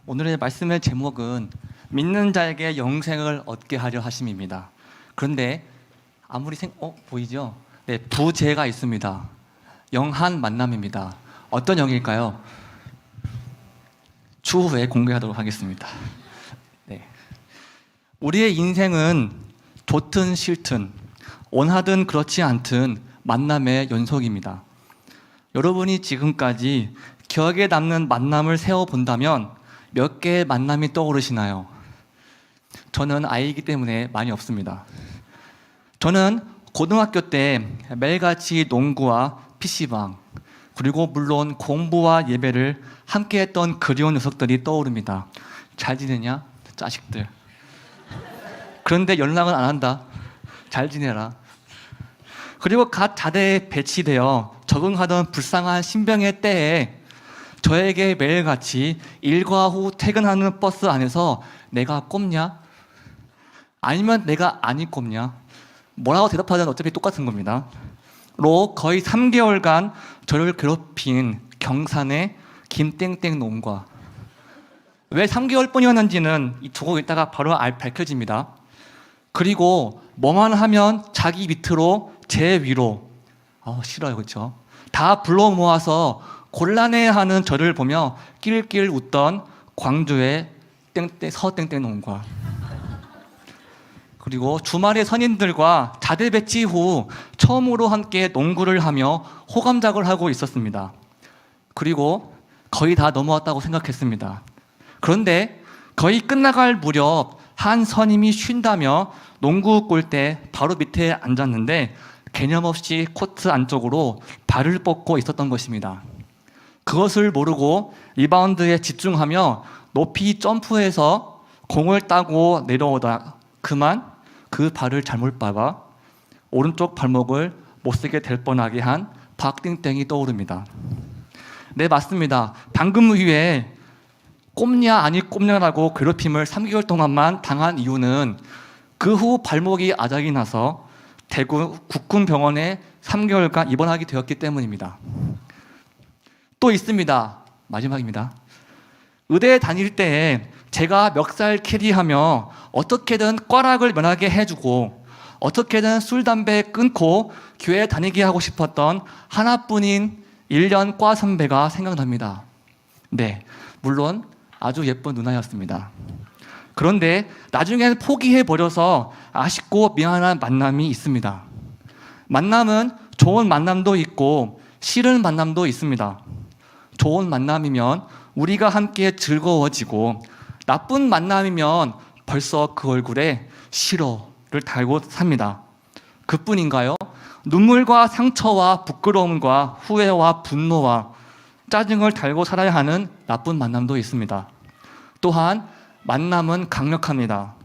오늘의 말씀의 제목은 믿는 자에게 영생을 얻게 하려 하심입니다. 그런데 아무리 보이죠? 네, 부제가 있습니다. 영한 만남입니다. 어떤 영일까요? 추후에 공개하도록 하겠습니다. 네. 우리의 인생은 좋든 싫든 원하든 그렇지 않든 만남의 연속입니다. 여러분이 지금까지 기억에 남는 만남을 세워본다면 몇 개의 만남이 떠오르시나요? 저는 아이이기 때문에 많이 없습니다. 저는 고등학교 때 매일같이 농구와 PC방, 그리고 물론 공부와 예배를 함께 했던 그리운 녀석들이 떠오릅니다. 잘 지내냐? 자식들. 그런데 연락은 안 한다. 잘 지내라. 그리고 갓 자대에 배치되어 적응하던 불쌍한 신병의 때에 저에게 매일같이 일과 후 퇴근하는 버스 안에서 내가 꼽냐? 아니면 내가 아니 꼽냐? 뭐라고 대답하든 어차피 똑같은 겁니다. 로 거의 3개월간 저를 괴롭힌 경산의 김땡땡 놈과 왜 3개월뿐이었는지는 조금 있다가 바로 밝혀집니다. 그리고 뭐만 하면 자기 밑으로 제 위로 싫어요, 그렇죠? 다 불러 모아서 곤란해하는 저를 보며 낄낄 웃던 광주의 서땡땡 놈과 그리고 주말에 선임들과 자대 배치 후 처음으로 함께 농구를 하며 호감작을 하고 있었습니다. 그리고 거의 다 넘어왔다고 생각했습니다. 그런데 거의 끝나갈 무렵 한 선임이 쉰다며 농구 골대 바로 밑에 앉았는데 개념 없이 코트 안쪽으로 발을 뻗고 있었던 것입니다. 그것을 모르고 리바운드에 집중하며 높이 점프해서 공을 따고 내려오다 그만 그 발을 잘못 밟아 오른쪽 발목을 못쓰게 될 뻔하게 한 박땡땡이 떠오릅니다. 네, 맞습니다. 방금 위에 꼽냐 아니 꼽냐라고 괴롭힘을 3개월 동안만 당한 이유는 그 후 발목이 아작이 나서 대구 국군병원에 3개월간 입원하게 되었기 때문입니다. 또 있습니다. 마지막입니다. 의대에 다닐 때 제가 멱살 캐리하며 어떻게든 꽈락을 면하게 해주고 어떻게든 술, 담배 끊고 교회 다니게 하고 싶었던 하나뿐인 1년 과 선배가 생각납니다. 네, 물론 아주 예쁜 누나였습니다. 그런데 나중엔 포기해버려서 아쉽고 미안한 만남이 있습니다. 만남은 좋은 만남도 있고 싫은 만남도 있습니다. 좋은 만남이면 우리가 함께 즐거워지고 나쁜 만남이면 벌써 그 얼굴에 싫어를 달고 삽니다. 그뿐인가요? 눈물과 상처와 부끄러움과 후회와 분노와 짜증을 달고 살아야 하는 나쁜 만남도 있습니다. 또한 만남은 강력합니다.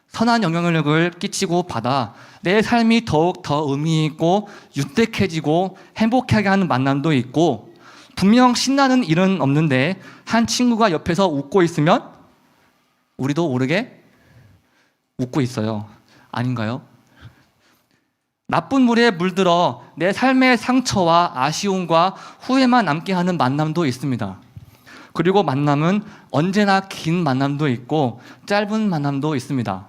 선한 영향력을 끼치고 받아 내 삶이 더욱 더 의미 있고 유택해지고 행복하게 하는 만남도 있고 분명 신나는 일은 없는데 한 친구가 옆에서 웃고 있으면 우리도 모르게 웃고 있어요. 아닌가요? 나쁜 물에 물들어 내 삶의 상처와 아쉬움과 후회만 남게 하는 만남도 있습니다. 그리고 만남은 언제나 긴 만남도 있고 짧은 만남도 있습니다.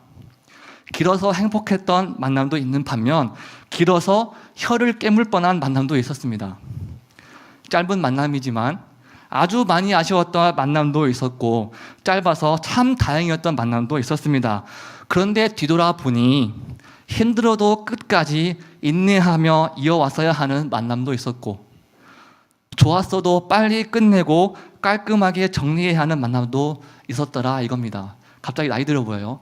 길어서 행복했던 만남도 있는 반면 길어서 혀를 깨물 뻔한 만남도 있었습니다. 짧은 만남이지만 아주 많이 아쉬웠던 만남도 있었고 짧아서 참 다행이었던 만남도 있었습니다. 그런데 뒤돌아보니 힘들어도 끝까지 인내하며 이어왔어야 하는 만남도 있었고 좋았어도 빨리 끝내고 깔끔하게 정리해야 하는 만남도 있었더라 이겁니다. 갑자기 나이 들어 보여요.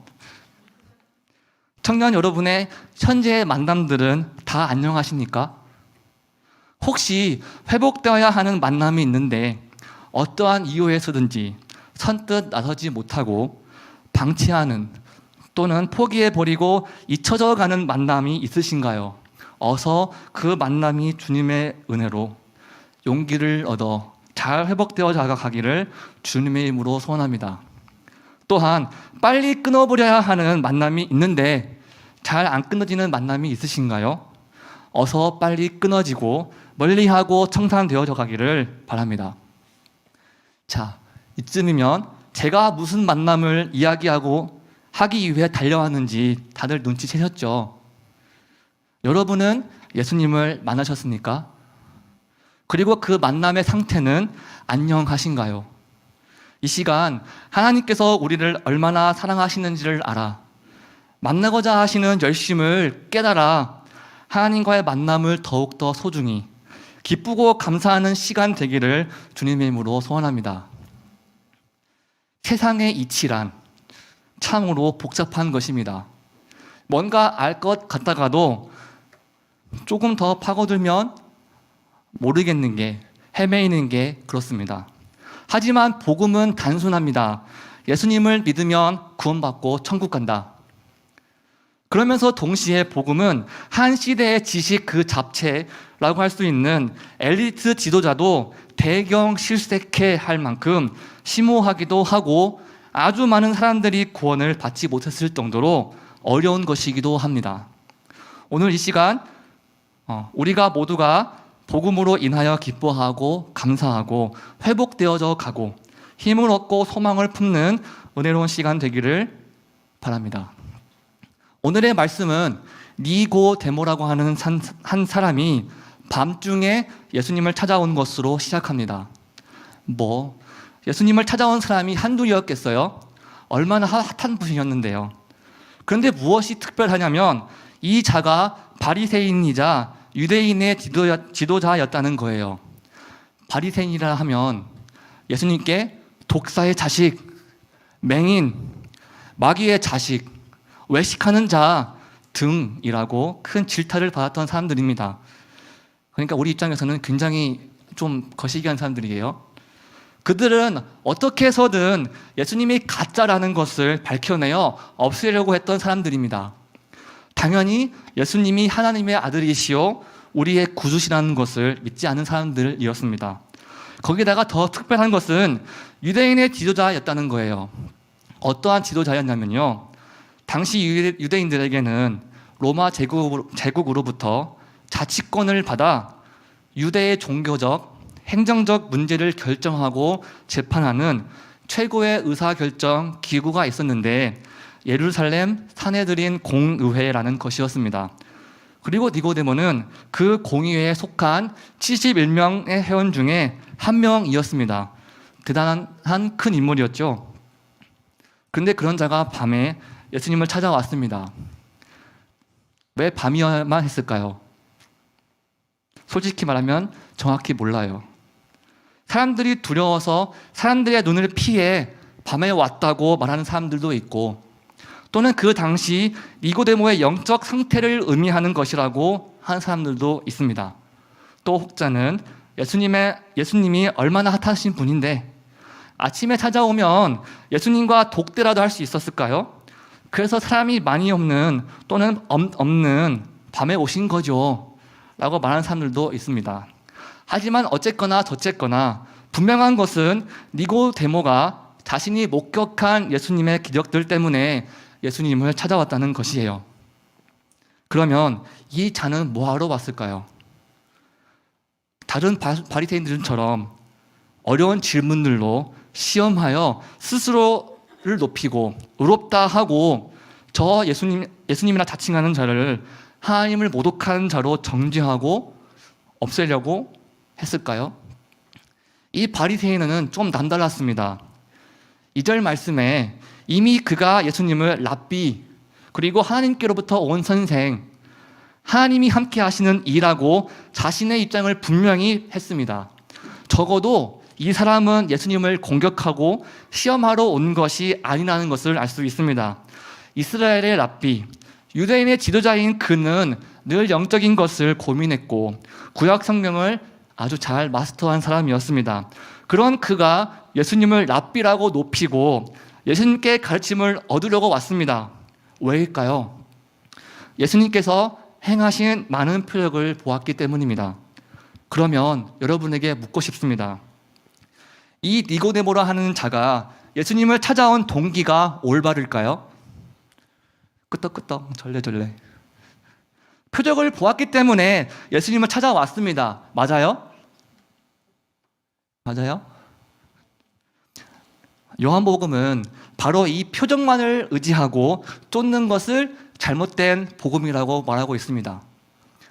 청년 여러분의 현재의 만남들은 다 안녕하십니까? 혹시 회복되어야 하는 만남이 있는데 어떠한 이유에서든지 선뜻 나서지 못하고 방치하는 또는 포기해버리고 잊혀져 가는 만남이 있으신가요? 어서 그 만남이 주님의 은혜로 용기를 얻어 잘 회복되어 가기를 주님의 이름으로 소원합니다. 또한 빨리 끊어버려야 하는 만남이 있는데 잘 안 끊어지는 만남이 있으신가요? 어서 빨리 끊어지고 멀리하고 청산되어져 가기를 바랍니다. 자, 이쯤이면 제가 무슨 만남을 이야기하고 하기 위해 달려왔는지 다들 눈치채셨죠? 여러분은 예수님을 만나셨습니까? 그리고 그 만남의 상태는 안녕하신가요? 이 시간 하나님께서 우리를 얼마나 사랑하시는지를 알아 만나고자 하시는 열심을 깨달아 하나님과의 만남을 더욱더 소중히 기쁘고 감사하는 시간 되기를 주님의 이름으로 소원합니다. 세상의 이치란 참으로 복잡한 것입니다. 뭔가 알 것 같다가도 조금 더 파고들면 모르겠는 게, 헤매이는 게 그렇습니다. 하지만 복음은 단순합니다. 예수님을 믿으면 구원받고 천국 간다. 그러면서 동시에 복음은 한 시대의 지식 그 잡채라고 할 수 있는 엘리트 지도자도 대경 실색해 할 만큼 심오하기도 하고 아주 많은 사람들이 구원을 받지 못했을 정도로 어려운 것이기도 합니다. 오늘 이 시간 우리가 모두가 복음으로 인하여 기뻐하고 감사하고 회복되어져 가고 힘을 얻고 소망을 품는 은혜로운 시간 되기를 바랍니다. 오늘의 말씀은 니고데모라고 하는 한 사람이 밤중에 예수님을 찾아온 것으로 시작합니다. 예수님을 찾아온 사람이 한둘이었겠어요? 얼마나 핫한 분이었는데요. 그런데 무엇이 특별하냐면 이 자가 바리새인이자 유대인의 지도자였다는 거예요. 바리새인이라 하면 예수님께 독사의 자식, 맹인, 마귀의 자식, 외식하는 자 등이라고 큰 질타를 받았던 사람들입니다. 그러니까 우리 입장에서는 굉장히 좀 거시기한 사람들이에요. 그들은 어떻게 해서든 예수님이 가짜라는 것을 밝혀내어 없애려고 했던 사람들입니다. 당연히 예수님이 하나님의 아들이시오 우리의 구주시라는 것을 믿지 않는 사람들이었습니다. 거기다가 더 특별한 것은 유대인의 지도자였다는 거예요. 어떠한 지도자였냐면요, 당시 유대인들에게는 로마 제국으로부터 자치권을 받아 유대의 종교적, 행정적 문제를 결정하고 재판하는 최고의 의사결정 기구가 있었는데 예루살렘 사내들인 공의회라는 것이었습니다. 그리고 니고데모는 그 공의회에 속한 71명의 회원 중에 한 명이었습니다. 대단한 큰 인물이었죠. 그런데 그런 자가 밤에 예수님을 찾아왔습니다. 왜 밤이어야만 했을까요? 솔직히 말하면 정확히 몰라요. 사람들이 두려워서 사람들의 눈을 피해 밤에 왔다고 말하는 사람들도 있고, 또는 그 당시 니고데모의 영적 상태를 의미하는 것이라고 하는 사람들도 있습니다. 또 혹자는 예수님이 얼마나 핫하신 분인데 아침에 찾아오면 예수님과 독대라도 할 수 있었을까요? 그래서 사람이 많이 없는 또는 없는 밤에 오신 거죠 라고 말하는 사람들도 있습니다. 하지만 어쨌거나 저쨌거나 분명한 것은 니고데모가 자신이 목격한 예수님의 기적들 때문에 예수님을 찾아왔다는 것이에요. 그러면 이 자는 뭐하러 왔을까요? 다른 바리새인들처럼 어려운 질문들로 시험하여 스스로를 높이고 의롭다 하고 저 예수님이라 자칭하는 자를 하나님을 모독하는 자로 정죄하고 없애려고 했을까요? 이 바리새인은 좀 남달랐습니다. 2절 말씀에 이미 그가 예수님을 랍비, 그리고 하나님께로부터 온 선생, 하나님이 함께 하시는 이라고 자신의 입장을 분명히 했습니다. 적어도 이 사람은 예수님을 공격하고 시험하러 온 것이 아니라는 것을 알 수 있습니다. 이스라엘의 랍비, 유대인의 지도자인 그는 늘 영적인 것을 고민했고 구약 성경을 아주 잘 마스터한 사람이었습니다. 그런 그가 예수님을 랍비라고 높이고 예수님께 가르침을 얻으려고 왔습니다. 왜일까요? 예수님께서 행하신 많은 표적을 보았기 때문입니다. 그러면 여러분에게 묻고 싶습니다. 이 니고데모라 하는 자가 예수님을 찾아온 동기가 올바를까요? 끄떡끄떡 절레절레. 표적을 보았기 때문에 예수님을 찾아왔습니다. 맞아요? 맞아요? 요한복음은 바로 이 표적만을 의지하고 쫓는 것을 잘못된 복음이라고 말하고 있습니다.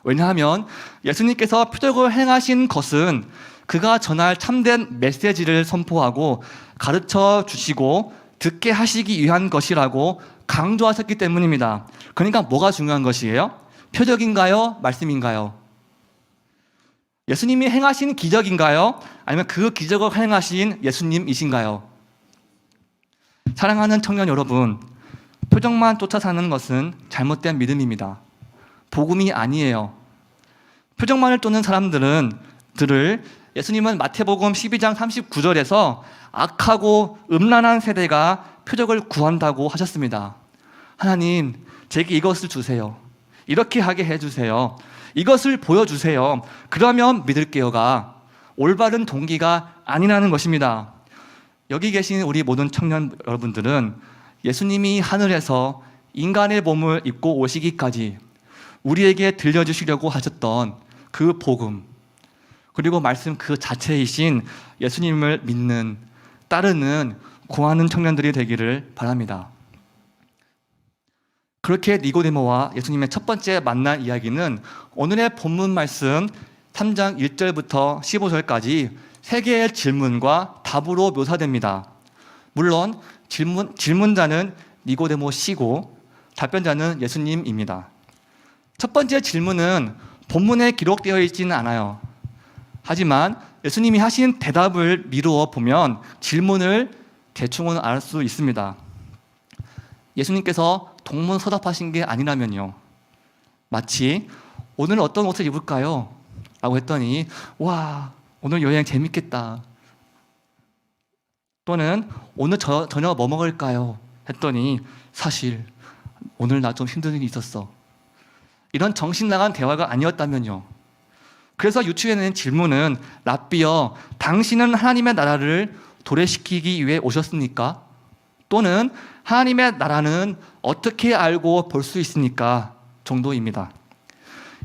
왜냐하면 예수님께서 표적을 행하신 것은 그가 전할 참된 메시지를 선포하고 가르쳐 주시고 듣게 하시기 위한 것이라고 강조하셨기 때문입니다. 그러니까 뭐가 중요한 것이에요? 표적인가요? 말씀인가요? 예수님이 행하신 기적인가요? 아니면 그 기적을 행하신 예수님이신가요? 사랑하는 청년 여러분, 표적만 쫓아 사는 것은 잘못된 믿음입니다. 복음이 아니에요. 표적만을 쫓는 사람들을 예수님은 마태복음 12장 39절에서 악하고 음란한 세대가 표적을 구한다고 하셨습니다. 하나님, 제게 이것을 주세요. 이렇게 하게 해주세요. 이것을 보여주세요. 그러면 믿을게요가 올바른 동기가 아니라는 것입니다. 여기 계신 우리 모든 청년 여러분들은 예수님이 하늘에서 인간의 몸을 입고 오시기까지 우리에게 들려주시려고 하셨던 그 복음, 그리고 말씀 그 자체이신 예수님을 믿는, 따르는, 구하는 청년들이 되기를 바랍니다. 그렇게 니고데모와 예수님의 첫 번째 만난 이야기는 오늘의 본문 말씀 3장 1절부터 15절까지 세 개의 질문과 답으로 묘사됩니다. 물론 질문자는 니고데모 씨고 답변자는 예수님입니다. 첫 번째 질문은 본문에 기록되어 있지는 않아요. 하지만 예수님이 하신 대답을 미루어 보면 질문을 대충은 알 수 있습니다. 예수님께서 동문서답하신 게 아니라면요, 마치 오늘 어떤 옷을 입을까요? 라고 했더니 와, 오늘 여행 재밌겠다. 또는 오늘 저녁 뭐 먹을까요? 했더니 사실 오늘 나 좀 힘든 일이 있었어. 이런 정신 나간 대화가 아니었다면요. 그래서 유추해낸 질문은 랍비여, 당신은 하나님의 나라를 도래시키기 위해 오셨습니까? 또는 하나님의 나라는 어떻게 알고 볼 수 있습니까? 정도입니다.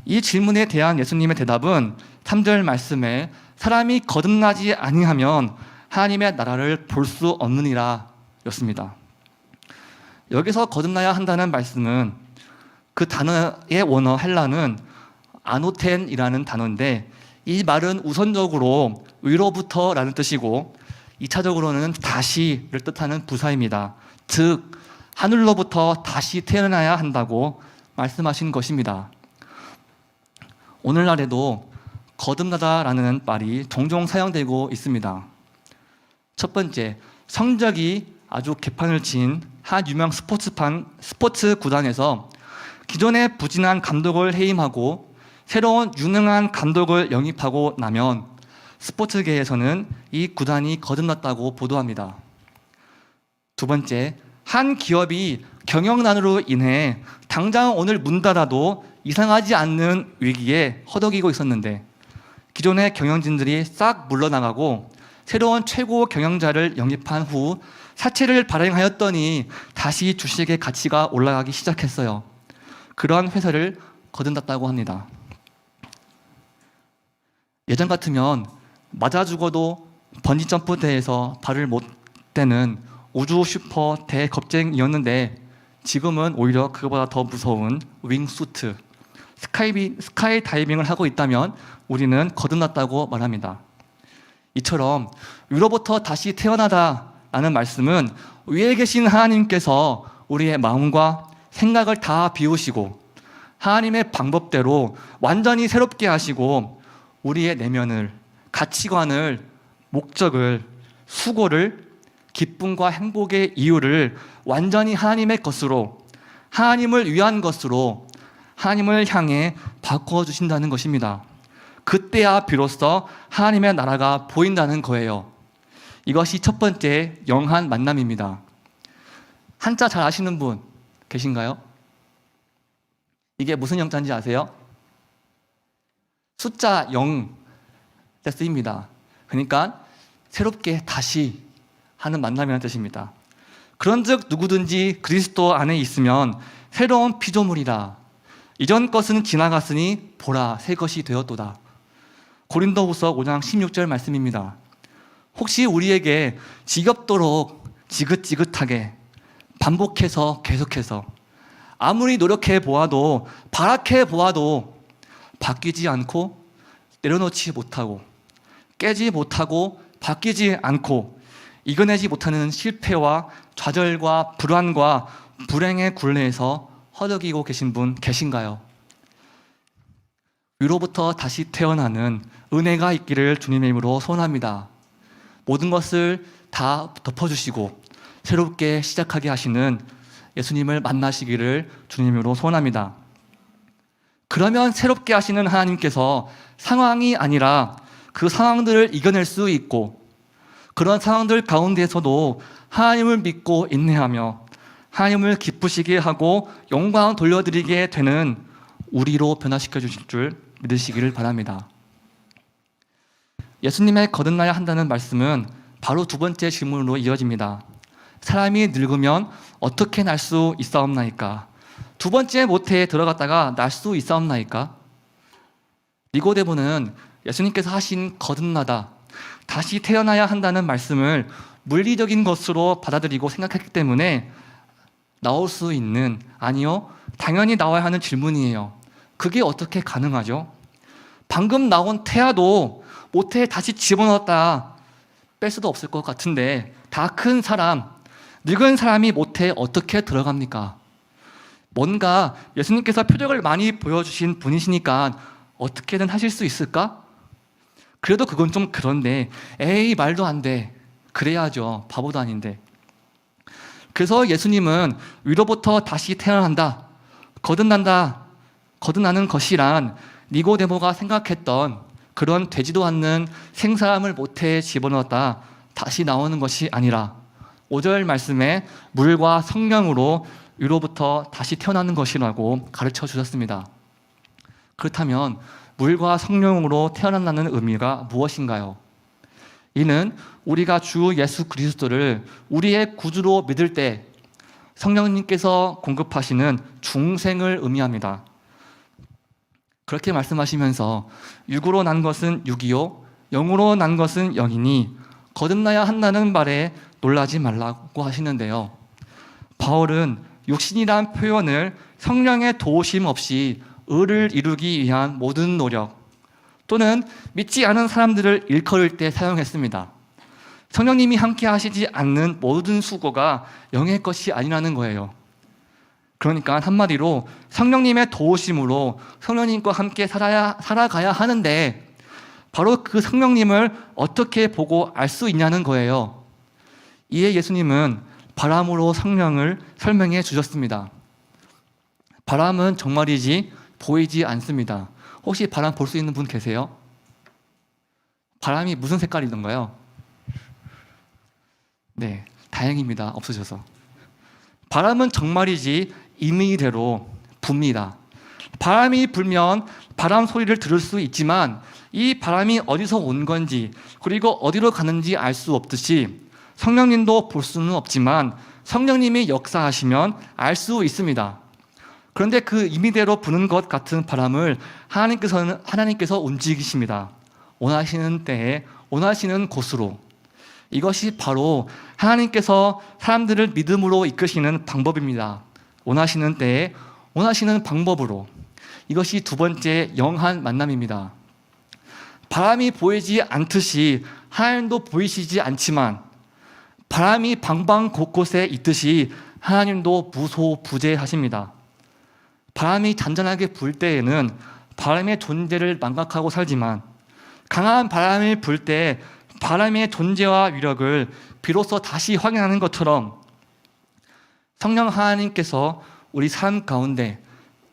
이 질문에 대한 예수님의 대답은 3절 말씀에 사람이 거듭나지 아니하면 하나님의 나라를 볼 수 없느니라 였습니다. 여기서 거듭나야 한다는 말씀은 그 단어의 원어 헬라는 아노텐이라는 단어인데, 이 말은 우선적으로 위로부터라는 뜻이고 2차적으로는 다시를 뜻하는 부사입니다. 즉 하늘로부터 다시 태어나야 한다고 말씀하신 것입니다. 오늘날에도 거듭나다라는 말이 종종 사용되고 있습니다. 첫 번째, 성적이 아주 개판을 친 한 유명 스포츠 구단에서 기존의 부진한 감독을 해임하고 새로운 유능한 감독을 영입하고 나면 스포츠계에서는 이 구단이 거듭났다고 보도합니다. 두 번째, 한 기업이 경영난으로 인해 당장 오늘 문 닫아도 이상하지 않는 위기에 허덕이고 있었는데 기존의 경영진들이 싹 물러나가고 새로운 최고 경영자를 영입한 후 사채를 발행하였더니 다시 주식의 가치가 올라가기 시작했어요. 그러한 회사를 거듭났다고 합니다. 예전 같으면 맞아 죽어도 번지점프 대회에서 발을 못 떼는 우주 슈퍼 대겁쟁이였는데 지금은 오히려 그거보다 더 무서운 윙수트, 스카이 다이빙을 하고 있다면 우리는 거듭났다고 말합니다. 이처럼 위로부터 다시 태어나다라는 말씀은 위에 계신 하나님께서 우리의 마음과 생각을 다 비우시고 하나님의 방법대로 완전히 새롭게 하시고 우리의 내면을, 가치관을, 목적을, 수고를, 기쁨과 행복의 이유를 완전히 하나님의 것으로, 하나님을 위한 것으로, 하나님을 향해 바꿔주신다는 것입니다. 그때야 비로소 하나님의 나라가 보인다는 거예요. 이것이 첫 번째 영한 만남입니다. 한자 잘 아시는 분 계신가요? 이게 무슨 영자인지 아세요? 숫자 0에 쓰입니다. 그러니까 새롭게 다시 하는 만남이라는 뜻입니다. 그런즉 누구든지 그리스도 안에 있으면 새로운 피조물이라. 이전 것은 지나갔으니 보라 새 것이 되었도다. 고린도후서 5장 16절 말씀입니다. 혹시 우리에게 지겹도록 지긋지긋하게 반복해서 계속해서 아무리 노력해 보아도 발악해 보아도 바뀌지 않고 내려놓지 못하고 깨지 못하고 바뀌지 않고 이겨내지 못하는 실패와 좌절과 불안과 불행의 굴레에서 허덕이고 계신 분 계신가요? 위로부터 다시 태어나는 은혜가 있기를 주님의 이름으로 소원합니다. 모든 것을 다 덮어주시고 새롭게 시작하게 하시는 예수님을 만나시기를 주님으로 소원합니다. 그러면 새롭게 하시는 하나님께서 상황이 아니라 그 상황들을 이겨낼 수 있고 그런 상황들 가운데서도 하나님을 믿고 인내하며 하나님을 기쁘시게 하고 영광 돌려드리게 되는 우리로 변화시켜 주실 줄 믿으시기를 바랍니다. 예수님의 거듭나야 한다는 말씀은 바로 두 번째 질문으로 이어집니다. 사람이 늙으면 어떻게 날 수 있사옵나이까? 두 번째 모태에 들어갔다가 날 수 있사옵나이까? 니고데모는 예수님께서 하신 거듭나다, 다시 태어나야 한다는 말씀을 물리적인 것으로 받아들이고 생각했기 때문에 나올 수 있는, 아니요, 당연히 나와야 하는 질문이에요. 그게 어떻게 가능하죠? 방금 나온 태아도 모태에 다시 집어넣었다 뺄 수도 없을 것 같은데 다 큰 사람, 늙은 사람이 모태에 어떻게 들어갑니까? 뭔가 예수님께서 표적을 많이 보여주신 분이시니까 어떻게든 하실 수 있을까? 그래도 그건 좀 그런데 에이 말도 안 돼. 그래야죠. 바보도 아닌데. 그래서 예수님은 위로부터 다시 태어난다, 거듭난다, 거듭나는 것이란 니고데모가 생각했던 그런 되지도 않는 생사람을 모태에 집어넣었다 다시 나오는 것이 아니라 5절 말씀에 물과 성령으로 위로부터 다시 태어나는 것이라고 가르쳐 주셨습니다. 그렇다면 물과 성령으로 태어난다는 의미가 무엇인가요? 이는 우리가 주 예수 그리스도를 우리의 구주로 믿을 때 성령님께서 공급하시는 중생을 의미합니다. 그렇게 말씀하시면서 육으로 난 것은 육이요 영으로 난 것은 영이니 거듭나야 한다는 말에 놀라지 말라고 하시는데요. 바울은 육신이란 표현을 성령의 도우심 없이 의를 이루기 위한 모든 노력 또는 믿지 않은 사람들을 일컬을 때 사용했습니다. 성령님이 함께 하시지 않는 모든 수고가 영의 것이 아니라는 거예요. 그러니까 한마디로 성령님의 도우심으로 성령님과 함께 살아가야 하는데 바로 그 성령님을 어떻게 보고 알 수 있냐는 거예요. 이에 예수님은 바람으로 성령을 설명해 주셨습니다. 바람은 정말이지 보이지 않습니다. 혹시 바람 볼 수 있는 분 계세요? 바람이 무슨 색깔이던가요? 네, 다행입니다. 없으셔서. 바람은 정말이지 임의대로 붑니다. 바람이 불면 바람 소리를 들을 수 있지만 이 바람이 어디서 온 건지 그리고 어디로 가는지 알 수 없듯이 성령님도 볼 수는 없지만 성령님이 역사하시면 알 수 있습니다. 그런데 그 임의대로 부는 것 같은 바람을 하나님께서 움직이십니다. 원하시는 때에 원하시는 곳으로. 이것이 바로 하나님께서 사람들을 믿음으로 이끄시는 방법입니다. 원하시는 때에 원하시는 방법으로. 이것이 두 번째 영한 만남입니다. 바람이 보이지 않듯이 하나님도 보이시지 않지만 바람이 방방 곳곳에 있듯이 하나님도 무소부재하십니다. 바람이 잔잔하게 불 때에는 바람의 존재를 망각하고 살지만 강한 바람이 불 때 바람의 존재와 위력을 비로소 다시 확인하는 것처럼 성령 하나님께서 우리 삶 가운데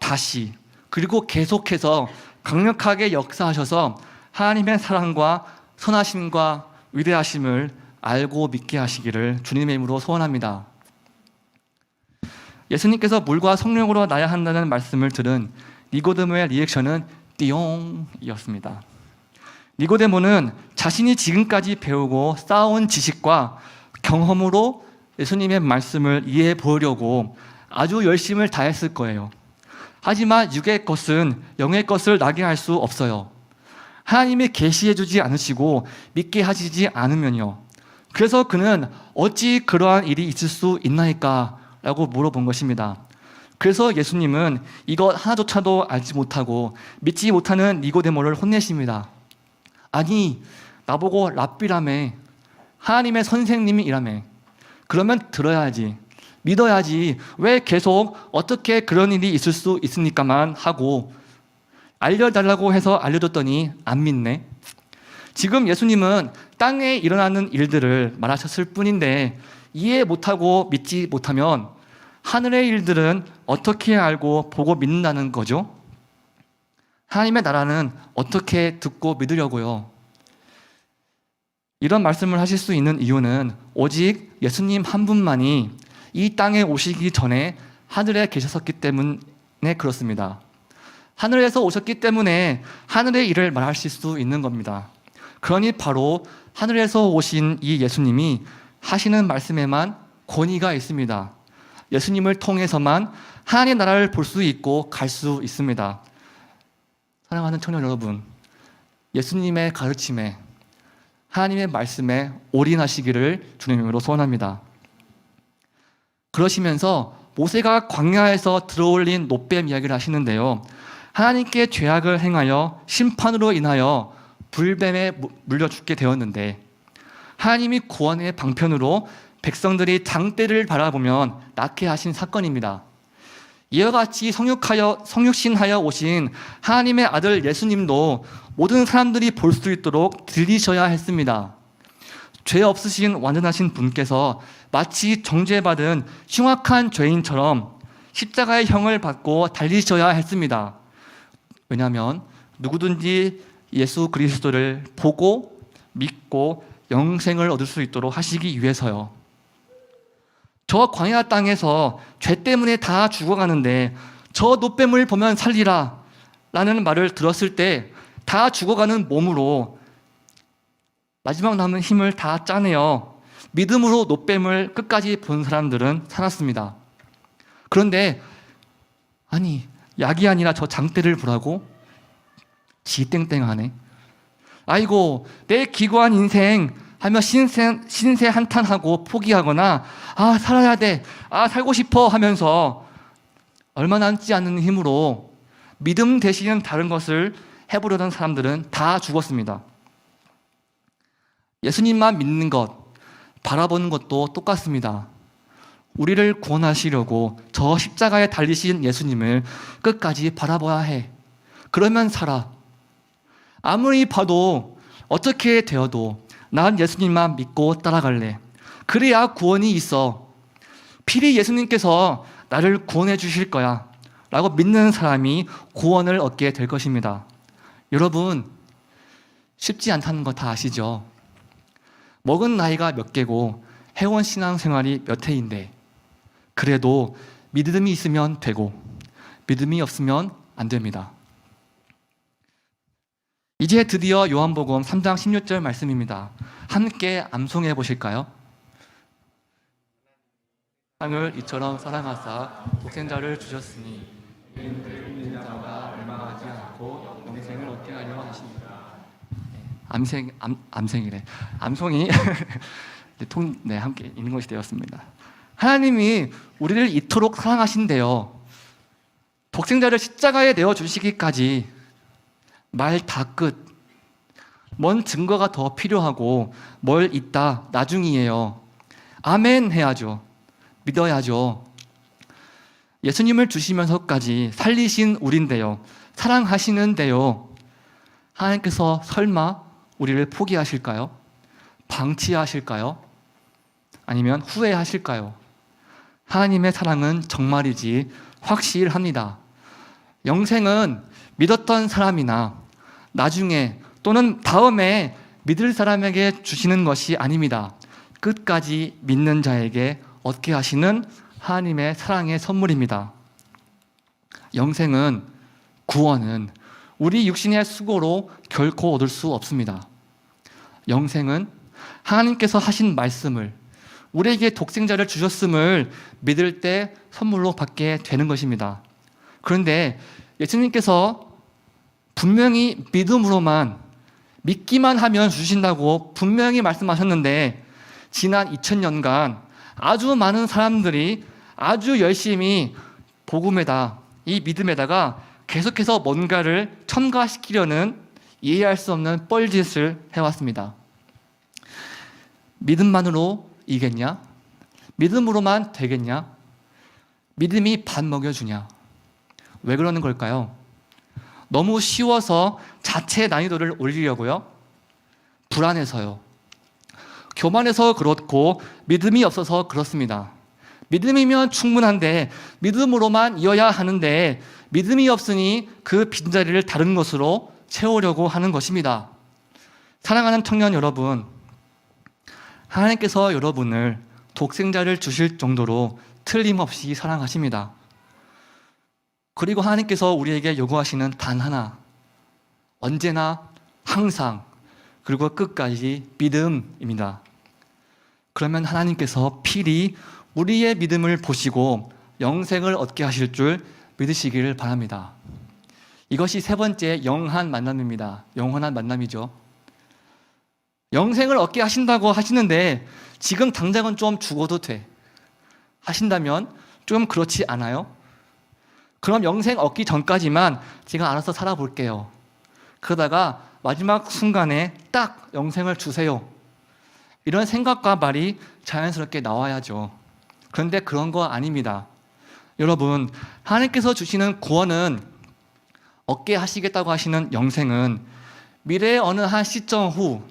다시 그리고 계속해서 강력하게 역사하셔서 하나님의 사랑과 선하심과 위대하심을 알고 믿게 하시기를 주님의 이름으로 소원합니다. 예수님께서 물과 성령으로 나야 한다는 말씀을 들은 니고데모의 리액션은 띠용이었습니다. 니고데모는 자신이 지금까지 배우고 쌓아온 지식과 경험으로 예수님의 말씀을 이해해 보려고 아주 열심을 다했을 거예요. 하지만 육의 것은 영의 것을 나게 할 수 없어요. 하나님이 계시해 주지 않으시고 믿게 하시지 않으면요, 그래서 그는 어찌 그러한 일이 있을 수 있나이까? 라고 물어본 것입니다. 그래서 예수님은 이것 하나조차도 알지 못하고 믿지 못하는 니고데모를 혼내십니다. 아니, 나보고 랍비라며, 하나님의 선생님이라며. 그러면 들어야지, 믿어야지. 왜 계속 어떻게 그런 일이 있을 수 있으니까만 하고 알려달라고 해서 알려줬더니 안 믿네. 지금 예수님은 땅에 일어나는 일들을 말하셨을 뿐인데 이해 못하고 믿지 못하면 하늘의 일들은 어떻게 알고 보고 믿는다는 거죠? 하나님의 나라는 어떻게 듣고 믿으려고요? 이런 말씀을 하실 수 있는 이유는 오직 예수님 한 분만이 이 땅에 오시기 전에 하늘에 계셨었기 때문에 그렇습니다. 하늘에서 오셨기 때문에 하늘의 일을 말하실 수 있는 겁니다. 그러니 바로 하늘에서 오신 이 예수님이 하시는 말씀에만 권위가 있습니다. 예수님을 통해서만 하나님의 나라를 볼 수 있고 갈 수 있습니다. 사랑하는 청년 여러분, 예수님의 가르침에, 하나님의 말씀에 올인하시기를 주님으로 소원합니다. 그러시면서 모세가 광야에서 들어올린 놋뱀 이야기를 하시는데요. 하나님께 죄악을 행하여 심판으로 인하여 불뱀에 물려 죽게 되었는데 하나님이 구원의 방편으로 백성들이 장대를 바라보면 낳게 하신 사건입니다. 이와 같이 성육신하여 오신 하나님의 아들 예수님도 모든 사람들이 볼 수 있도록 들리셔야 했습니다. 죄 없으신 완전하신 분께서 마치 정죄받은 흉악한 죄인처럼 십자가의 형을 받고 달리셔야 했습니다. 왜냐하면 누구든지 예수 그리스도를 보고 믿고 영생을 얻을 수 있도록 하시기 위해서요. 저 광야 땅에서 죄 때문에 다 죽어가는데 저 놋뱀을 보면 살리라 라는 말을 들었을 때 다 죽어가는 몸으로 마지막 남은 힘을 다 짜내어 믿음으로 놋뱀을 끝까지 본 사람들은 살았습니다. 그런데 아니, 약이 아니라 저 장대를 보라고? 지땡땡하네. 아이고, 내 기구한 인생 하며 신세 한탄하고 포기하거나 살아야 돼, 살고 싶어 하면서 얼마 남지 않는 힘으로 믿음 대신 다른 것을 해보려던 사람들은 다 죽었습니다. 예수님만 믿는 것, 바라보는 것도 똑같습니다. 우리를 구원하시려고 저 십자가에 달리신 예수님을 끝까지 바라봐야 해. 그러면 살아. 아무리 봐도 어떻게 되어도 난 예수님만 믿고 따라갈래. 그래야 구원이 있어. 필히 예수님께서 나를 구원해 주실 거야 라고 믿는 사람이 구원을 얻게 될 것입니다. 여러분, 쉽지 않다는 거 다 아시죠? 먹은 나이가 몇 개고 해온 신앙생활이 몇 해인데 그래도 믿음이 있으면 되고 믿음이 없으면 안 됩니다. 이제 드디어 요한복음 3장 16절 말씀입니다. 함께 암송해 보실까요? 땅을 이처럼 사랑하사 독생자를 주셨으니 이는 자가 멸망하지 않고 영생을 얻게 하려 하십니다. 암생이래. 암송이 함께 있는 것이 되었습니다. 하나님이 우리를 이토록 사랑하신대요. 독생자를 십자가에 내어 주시기까지 말 다 끝. 뭔 증거가 더 필요하고 뭘 있다 나중이에요. 아멘 해야죠. 믿어야죠. 예수님을 주시면서까지 살리신 우린데요. 사랑하시는데요. 하나님께서 설마 우리를 포기하실까요? 방치하실까요? 아니면 후회하실까요? 하나님의 사랑은 정말이지 확실합니다. 영생은 믿었던 사람이나 나중에 또는 다음에 믿을 사람에게 주시는 것이 아닙니다. 끝까지 믿는 자에게 얻게 하시는 하나님의 사랑의 선물입니다. 영생은, 구원은 우리 육신의 수고로 결코 얻을 수 없습니다. 영생은 하나님께서 하신 말씀을, 우리에게 독생자를 주셨음을 믿을 때 선물로 받게 되는 것입니다. 그런데 예수님께서 분명히 믿음으로만, 믿기만 하면 주신다고 분명히 말씀하셨는데 지난 2000년간 아주 많은 사람들이 아주 열심히 복음에다, 이 믿음에다가 계속해서 뭔가를 첨가시키려는 이해할 수 없는 뻘짓을 해왔습니다. 믿음만으로 이겠냐? 믿음으로만 되겠냐? 믿음이 밥 먹여주냐? 왜 그러는 걸까요? 너무 쉬워서 자체 난이도를 올리려고요? 불안해서요. 교만해서 그렇고 믿음이 없어서 그렇습니다. 믿음이면 충분한데 믿음으로만 이어야 하는데 믿음이 없으니 그 빈자리를 다른 것으로 채우려고 하는 것입니다. 사랑하는 청년 여러분, 하나님께서 여러분을 독생자를 주실 정도로 틀림없이 사랑하십니다. 그리고 하나님께서 우리에게 요구하시는 단 하나, 언제나 항상 그리고 끝까지 믿음입니다. 그러면 하나님께서 필히 우리의 믿음을 보시고 영생을 얻게 하실 줄 믿으시기를 바랍니다. 이것이 세 번째 영한 만남입니다. 영원한 만남이죠. 영생을 얻게 하신다고 하시는데 지금 당장은 좀 죽어도 돼 하신다면 좀 그렇지 않아요? 그럼 영생 얻기 전까지만 제가 알아서 살아볼게요. 그러다가 마지막 순간에 딱 영생을 주세요. 이런 생각과 말이 자연스럽게 나와야죠. 그런데 그런 거 아닙니다. 여러분, 하나님께서 주시는 구원은 얻게 하시겠다고 하시는 영생은 미래의 어느 한 시점 후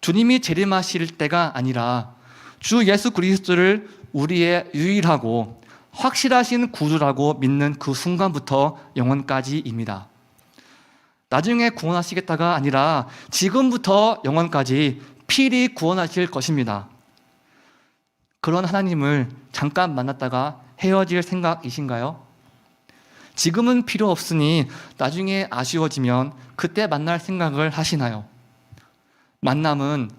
주님이 재림하실 때가 아니라 주 예수 그리스도를 우리의 유일하고 확실하신 구주라고 믿는 그 순간부터 영원까지입니다. 나중에 구원하시겠다가 아니라 지금부터 영원까지 필히 구원하실 것입니다. 그런 하나님을 잠깐 만났다가 헤어질 생각이신가요? 지금은 필요 없으니 나중에 아쉬워지면 그때 만날 생각을 하시나요? 만남은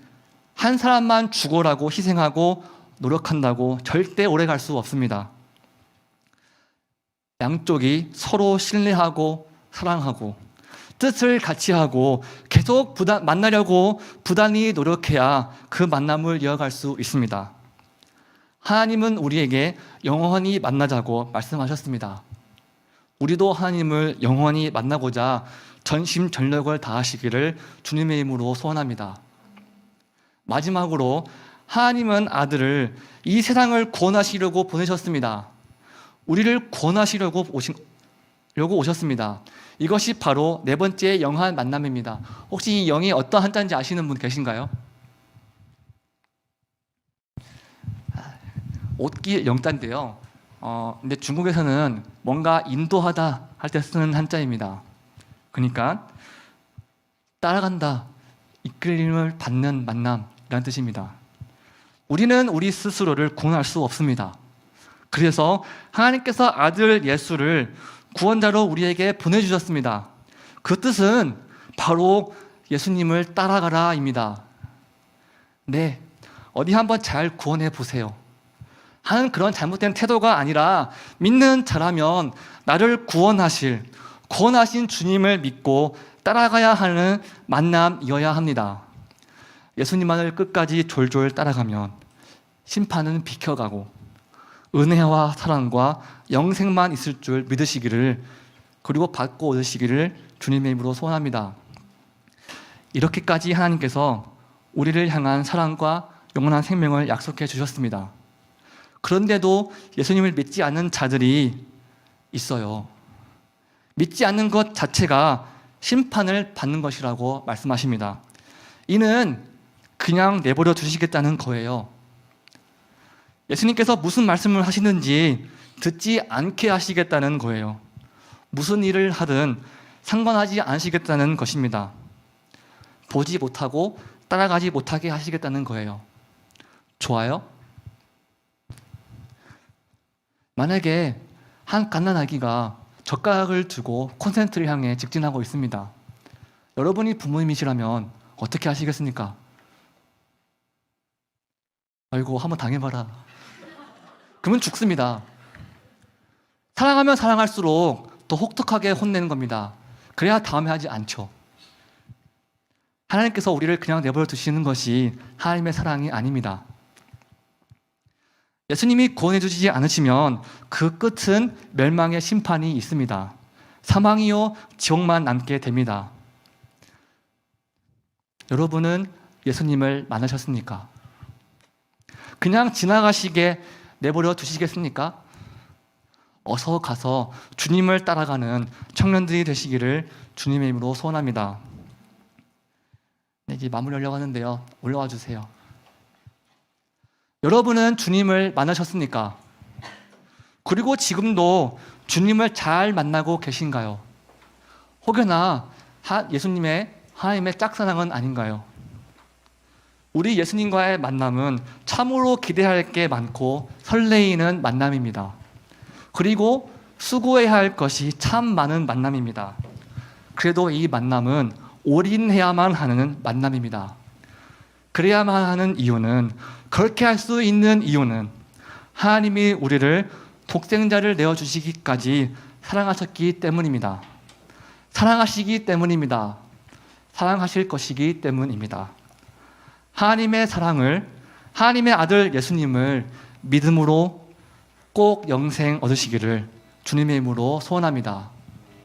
한 사람만 죽어라고 희생하고 노력한다고 절대 오래 갈 수 없습니다. 양쪽이 서로 신뢰하고 사랑하고 뜻을 같이 하고 계속 만나려고 부단히 노력해야 그 만남을 이어갈 수 있습니다. 하나님은 우리에게 영원히 만나자고 말씀하셨습니다. 우리도 하나님을 영원히 만나고자 전심전력을 다하시기를 주님의 이름으로 소원합니다. 마지막으로 하나님은 아들을 이 세상을 구원하시려고 보내셨습니다. 우리를 구원하시려고 오셨습니다. 이것이 바로 네 번째 영한 만남입니다. 혹시 이 영이 어떤 한자인지 아시는 분 계신가요? 옷길 영자인데요. 근데 중국에서는 뭔가 인도하다 할 때 쓰는 한자입니다. 그러니까 따라간다, 이끌림을 받는 만남이라는 뜻입니다. 우리는 우리 스스로를 구원할 수 없습니다. 그래서 하나님께서 아들 예수를 구원자로 우리에게 보내주셨습니다. 그 뜻은 바로 예수님을 따라가라입니다. 네, 어디 한번 잘 구원해 보세요. 하는 그런 잘못된 태도가 아니라 믿는 자라면 나를 구원하신 주님을 믿고 따라가야 하는 만남이어야 합니다. 예수님만을 끝까지 졸졸 따라가면 심판은 비켜가고 은혜와 사랑과 영생만 있을 줄 믿으시기를, 그리고 받고 얻으시기를 주님의 이름으로 소원합니다. 이렇게까지 하나님께서 우리를 향한 사랑과 영원한 생명을 약속해 주셨습니다. 그런데도 예수님을 믿지 않는 자들이 있어요. 믿지 않는 것 자체가 심판을 받는 것이라고 말씀하십니다. 이는 그냥 내버려 두시겠다는 거예요. 예수님께서 무슨 말씀을 하시는지 듣지 않게 하시겠다는 거예요. 무슨 일을 하든 상관하지 않으시겠다는 것입니다. 보지 못하고 따라가지 못하게 하시겠다는 거예요. 좋아요? 만약에 한 갓난아기가 젓가락을 두고 콘센트를 향해 직진하고 있습니다. 여러분이 부모님이시라면 어떻게 하시겠습니까? 아이고, 한번 당해봐라. 그러면 죽습니다. 사랑하면 사랑할수록 더 혹독하게 혼내는 겁니다. 그래야 다음에 하지 않죠. 하나님께서 우리를 그냥 내버려 두시는 것이 하나님의 사랑이 아닙니다. 예수님이 구원해 주시지 않으시면 그 끝은 멸망의 심판이 있습니다. 사망이요 지옥만 남게 됩니다. 여러분은 예수님을 만나셨습니까? 그냥 지나가시게 내버려 두시겠습니까? 어서 가서 주님을 따라가는 청년들이 되시기를 주님의 이름으로 소원합니다. 네, 이제 마무리하려고 하는데요. 올라와 주세요. 여러분은 주님을 만나셨습니까? 그리고 지금도 주님을 잘 만나고 계신가요? 혹여나 예수님의 하나님의 짝사랑은 아닌가요? 우리 예수님과의 만남은 참으로 기대할 게 많고 설레이는 만남입니다. 그리고 수고해야 할 것이 참 많은 만남입니다. 그래도 이 만남은 올인해야만 하는 만남입니다. 그래야만 하는 이유는, 그렇게 할 수 있는 이유는 하나님이 우리를 독생자를 내어주시기까지 사랑하셨기 때문입니다. 사랑하시기 때문입니다. 사랑하실 것이기 때문입니다. 하나님의 사랑을, 하나님의 아들 예수님을 믿음으로 꼭 영생 얻으시기를 주님의 이름으로 소원합니다.